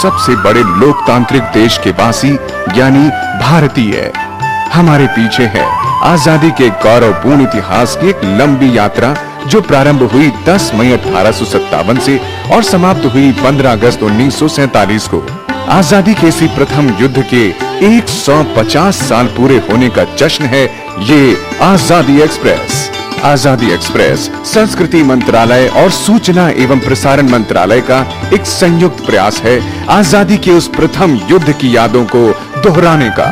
सबसे बड़े लोकतांत्रिक देश के वासी यानी भारतीय। हमारे पीछे है आजादी के गौरवपूर्ण इतिहास की एक लंबी यात्रा जो प्रारंभ हुई 10 मई 1857 से और समाप्त हुई 15 अगस्त 1947 को। आजादी के इसी प्रथम युद्ध के 150 साल पूरे होने का जश्न है ये आजादी एक्सप्रेस। आजादी एक्सप्रेस संस्कृति मंत्रालय और सूचना एवं प्रसारण मंत्रालय का एक संयुक्त प्रयास है आजादी के उस प्रथम युद्ध की यादों को दोहराने का।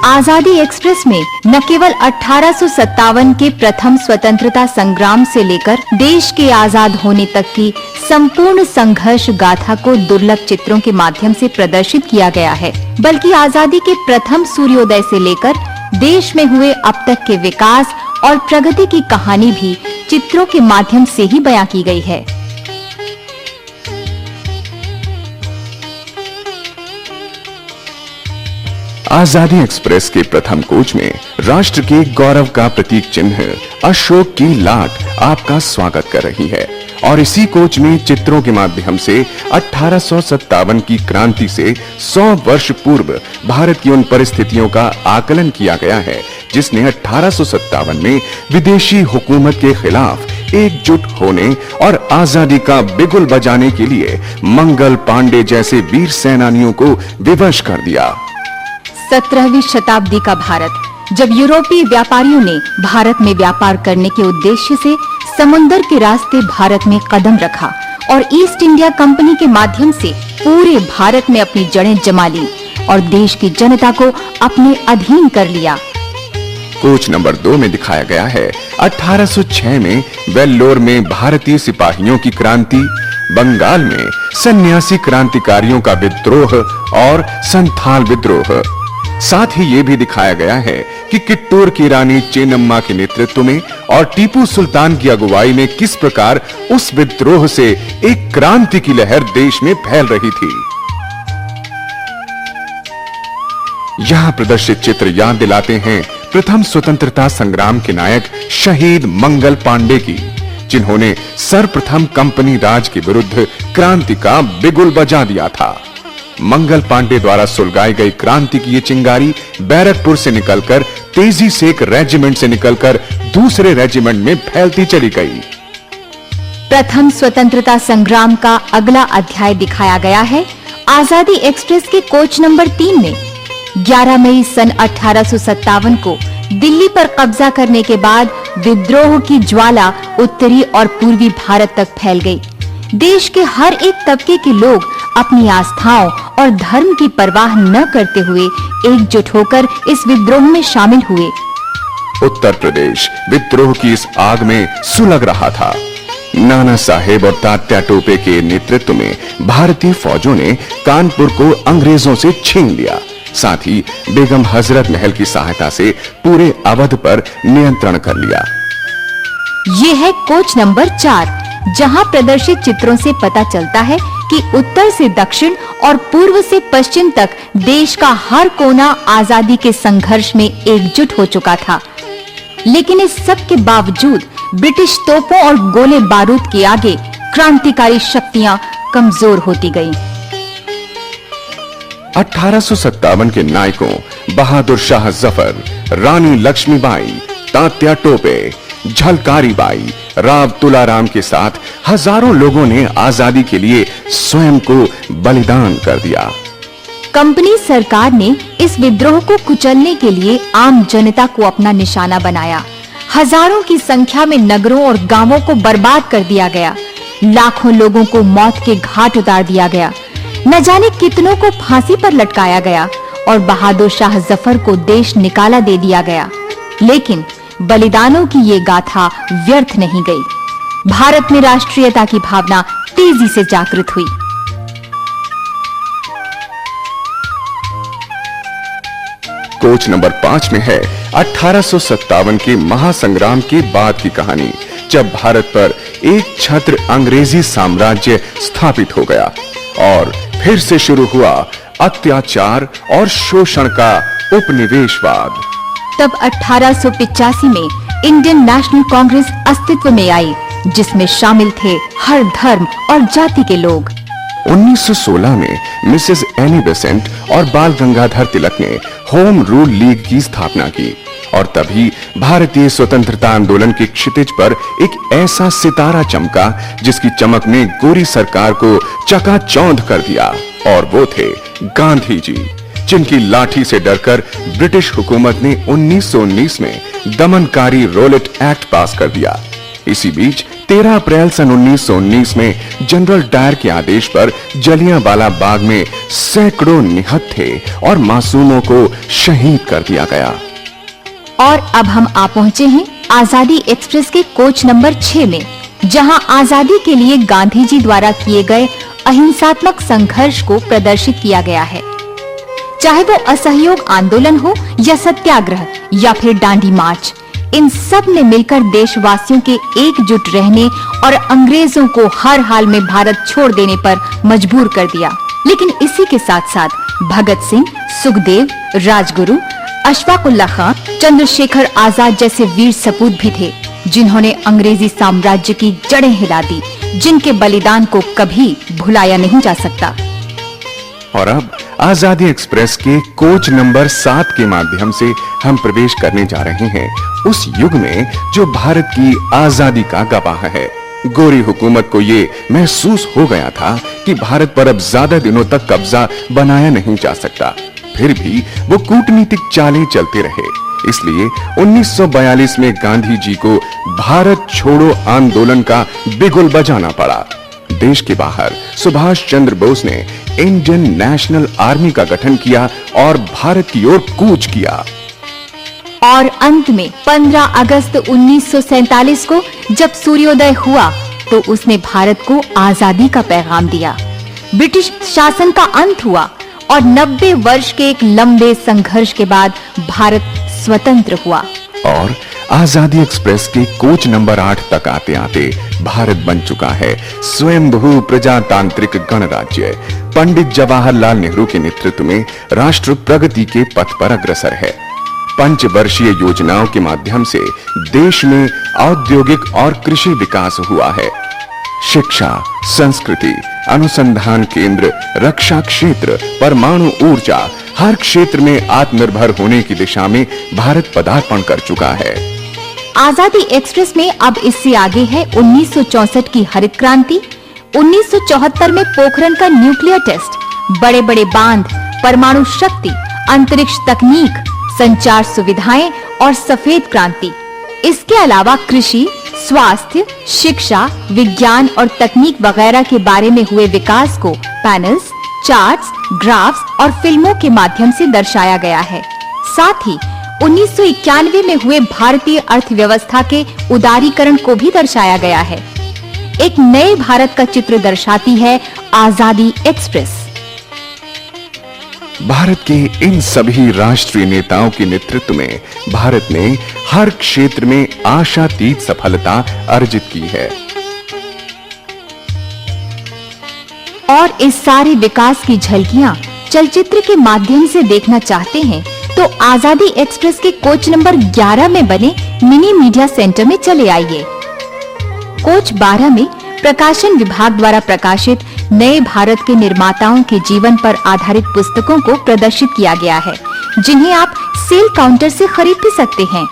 आजादी एक्सप्रेस में न केवल 1857 के प्रथम स्वतंत्रता संग्राम से लेकर देश के आजाद होने तक की संपूर्ण संघर्ष गाथा को दुर्लभ चित्रों के माध्यम से प्रदर्शित किया गया है, बल्कि आजादी के प्रथम सूर्योदय से लेकर देश में हुए अब तक के विकास और प्रगति की कहानी भी चित्रों के माध्यम से ही बयां की गई है। आजादी एक्सप्रेस के प्रथम कोच में राष्ट्र के गौरव का प्रतीक चिन्ह अशोक की लाट आपका स्वागत कर रही है और इसी कोच में चित्रों के माध्यम से 1857 की क्रांति से 100 वर्ष पूर्व भारत की उन परिस्थितियों का आकलन किया गया है जिसने 1857 में विदेशी हुकूमत के खिलाफ एकजुट होने और आजादी का बिगुल बजाने के लिए मंगल पांडे जैसे वीर सेनानियों को विवश कर दिया। 17वीं शताब्दी का भारत, जब यूरोपीय व्यापारियों ने भारत में व्यापार करने के उद्देश्य से समुद्र के रास्ते भारत में कदम रखा और ईस्ट इंडिया कंपनी के माध्यम से पूरे भारत में अपनी जड़ें जमा ली और देश की जनता को अपने अधीन कर लिया। कोच नंबर 2 में दिखाया गया है 1806 में वेल्लोर में भारतीय सिपाहियों की क्रांति, बंगाल में सन्यासी क्रांतिकारियों का विद्रोह और संथाल विद्रोह। साथ ही ये भी दिखाया गया है कि कित्तूर की रानी चेन्नम्मा के नेतृत्व में और टीपू सुल्तान की अगुवाई में किस प्रकार उस विद्रोह से एक क्रांति की लहर देश में फैल रही थी। यहां प्रदर्शित चित्र याद दिलाते हैं प्रथम स्वतंत्रता संग्राम के नायक शहीद मंगल पांडे की, जिन्होंने सर्वप्रथम कंपनी राज के विरुद्ध क्रांति का बिगुल बजा दिया था। मंगल पांडे द्वारा सुलगाई गई क्रांति की ये चिंगारी बैरकपुर से निकलकर तेजी से एक रेजिमेंट से निकलकर दूसरे रेजिमेंट में फैलती चली गई। प्रथम स्वतंत्रता संग्राम का अगला अध्याय दिखाया गया है आजादी एक्सप्रेस के कोच नंबर 3 में। 11 मई सन 1857 को दिल्ली पर कब्जा करने के बाद विद्रोह की ज्वाला उत्तरी और पूर्वी भारत तक फैल गई। देश के हर एक तबके के लोग अपनी आस्थाओं और धर्म की परवाह न करते हुए एकजुट होकर इस विद्रोह में शामिल हुए। उत्तर प्रदेश विद्रोह की इस आग में सुलग रहा था। नाना साहेब और तात्या टोपे के नेतृत्व में भारतीय फौजों ने कानपुर को अंग्रेजों से छीन लिया। साथ ही बेगम हजरत महल की सहायता से पूरे अवध पर नियंत्रण कर लिया। ये है कोच नंबर 4, जहां प्रदर्शित चित्रों से पता चलता है कि उत्तर से दक्षिण और पूर्व से पश्चिम तक देश का हर कोना आजादी के संघर्ष में एकजुट हो चुका था। लेकिन इस सब के बावजूद ब्रिटिश तोपों और गोले बारूद के आगे क्रांतिकारी शक्तियां कमजोर होती गईं। 1857 के नायकों बहादुर शाह जफर, रानी लक्ष्मीबाई, तात्या टोपे, झलकारी बाई, राव तुलाराम के साथ हजारों लोगों ने आजादी के लिए स्वयं को बलिदान कर दिया। कंपनी सरकार ने इस विद्रोह को कुचलने के लिए आम जनता को अपना निशाना बनाया। हजारों की संख्या में नगरों और गांवों को बर्बाद कर दिया गया। लाखों लोगों को मौत के घाट उतार दिया गया। न जाने कितनों को फांसी पर लटकाया गया और बहादुर शाह जफर को देश निकाला दे दिया गया। लेकिन बलिदानों की ये गाथा व्यर्थ नहीं गई। भारत में राष्ट्रीयता की भावना तेजी से जागृत हुई। कोच नंबर 5 में है 1857 के महासंग्राम के बाद की कहानी, जब भारत पर एक छत्र अंग्रेजी साम्राज्य स्थापित हो गया और फिर से शुरू हुआ अत्याचार और शोषण का उपनिवेशवाद। तब 1885 में इंडियन नेशनल कांग्रेस अस्तित्व में आई, जिसमें शामिल थे हर धर्म और जाति के लोग। 1916 में मिसेस एनी बेसेंट और बाल गंगाधर तिलक ने होम रूल लीग की स्थापना की और तभी भारतीय स्वतंत्रता आंदोलन के क्षितिज पर एक ऐसा सितारा चमका जिसकी चमक ने गोरी सरकार को चकाचौंध कर दिया, और वो थे गांधी जी, जिनकी लाठी से डरकर ब्रिटिश हुकूमत ने 1919 में दमनकारी रोलेट एक्ट पास कर दिया। इसी बीच 13 अप्रैल सन 1919 में जनरल डायर के आदेश पर जलियांवाला बाग में सैकड़ों निहत थे और मासूमों को शहीद कर दिया गया। और अब हम आ पहुंचे हैं आजादी एक्सप्रेस के कोच नंबर 6 में, जहां आजादी के लिए गांधी जी द्वारा किए गए अहिंसात्मक संघर्ष को प्रदर्शित किया गया है। चाहे वो असहयोग आंदोलन हो या सत्याग्रह या फिर दांडी मार्च, इन सब ने मिलकर देशवासियों के एकजुट रहने और अंग्रेजों को हर हाल में भारत छोड़ देने पर मजबूर कर दिया। लेकिन इसी के साथ साथ भगत सिंह, सुखदेव, राजगुरु, अशफाकुल्लाह खां, चंद्रशेखर आजाद जैसे वीर सपूत भी थे, जिन्होंने अंग्रेजी साम्राज्य की जड़ें हिला दी, जिनके बलिदान को कभी भुलाया नहीं जा सकता। और अब आजादी एक्सप्रेस के कोच नंबर 7 के माध्यम से हम प्रवेश करने जा रहे हैं उस युग में जो भारत की आजादी का गवाह है। गोरी हुकूमत को ये महसूस हो गया था कि भारत पर अब ज्यादा दिनों तक कब्जा बनाया नहीं जा सकता। फिर भी वो कूटनीतिक चालें चलते रहे। इसलिए 1942 में गांधी जी को भारत छोड़ो आंदोलन का बिगुल बजाना पड़ा। देश के बाहर सुभाष चंद्र बोस ने इंडियन नेशनल आर्मी का गठन किया और भारत की ओर कूच किया। और अंत में 15 अगस्त 1947 को जब सूर्योदय हुआ तो उसने भारत को आजादी का पैगाम दिया। ब्रिटिश शासन का अंत हुआ और 90 वर्ष के एक लंबे संघर्ष के बाद भारत स्वतंत्र हुआ। और आजादी एक्सप्रेस के कोच नंबर 8 तक आते आते भारत बन चुका है स्वयंभू प्रजातांत्रिक गणराज्य। पंडित जवाहरलाल नेहरू के नेतृत्व में राष्ट्र प्रगति के पथ पर अग्रसर है। पंचवर्षीय योजनाओं के माध्यम से देश में औद्योगिक और कृषि विकास हुआ है। शिक्षा, संस्कृति, अनुसंधान केंद्र, रक्षा क्षेत्र, परमाणु ऊर्जा, हर क्षेत्र में आत्मनिर्भर होने की दिशा में भारत पदार्पण कर चुका है। आजादी एक्सप्रेस में अब इससे आगे है 1964 की हरित क्रांति, 1974 में पोखरण का न्यूक्लियर टेस्ट, बड़े-बड़े बांध, परमाणु शक्ति, अंतरिक्ष तकनीक, संचार सुविधाएं और सफेद क्रांति। इसके अलावा कृषि, स्वास्थ्य, शिक्षा, विज्ञान और तकनीक वगैरह के बारे में हुए विकास को पैनल्स, चार्ट्स, ग्राफ्स और फिल्मों के माध्यम से दर्शाया गया है। साथ ही 1991 में हुए भारतीय अर्थव्यवस्था के उदारीकरण को भी दर्शाया गया है। एक नए भारत का चित्र दर्शाती है आजादी एक्सप्रेस। भारत के इन सभी राष्ट्रीय नेताओं के नेतृत्व में भारत ने हर क्षेत्र में आशातीत सफलता अर्जित की है। और इस सारे विकास की झलकियां चलचित्र के माध्यम से देखना चाहते हैं तो आजादी एक्सप्रेस के कोच नंबर 11 में बने मिनी मीडिया सेंटर में चले आइए। कोच 12 में प्रकाशन विभाग द्वारा प्रकाशित नए भारत के निर्माताओं के जीवन पर आधारित पुस्तकों को प्रदर्शित किया गया है, जिन्हें आप सेल काउंटर से खरीद भी सकते हैं।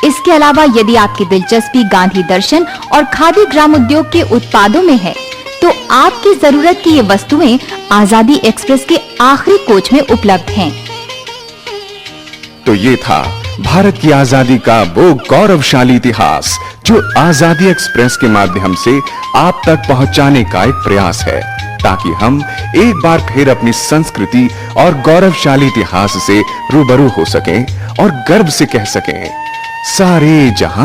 इसके अलावा यदि आपकी दिलचस्पी गांधी दर्शन और खादी ग्राम उद्योग के उत्पादों में है, तो आपकी जरूरत की ये वस्तुएं आजादी एक्सप्रेस के आखिरी कोच में उपलब्ध हैं। तो ये था भारत की आजादी का वो गौरवशाली इतिहास जो आजादी एक्सप्रेस के माध्यम से आप तक पहुंचाने का एक प्रयास है, ताकि हम एक बार फिर अपनी संस्कृति और गौरवशाली इतिहास से रूबरू हो सकें और गर्व से कह सकें, सारे जहां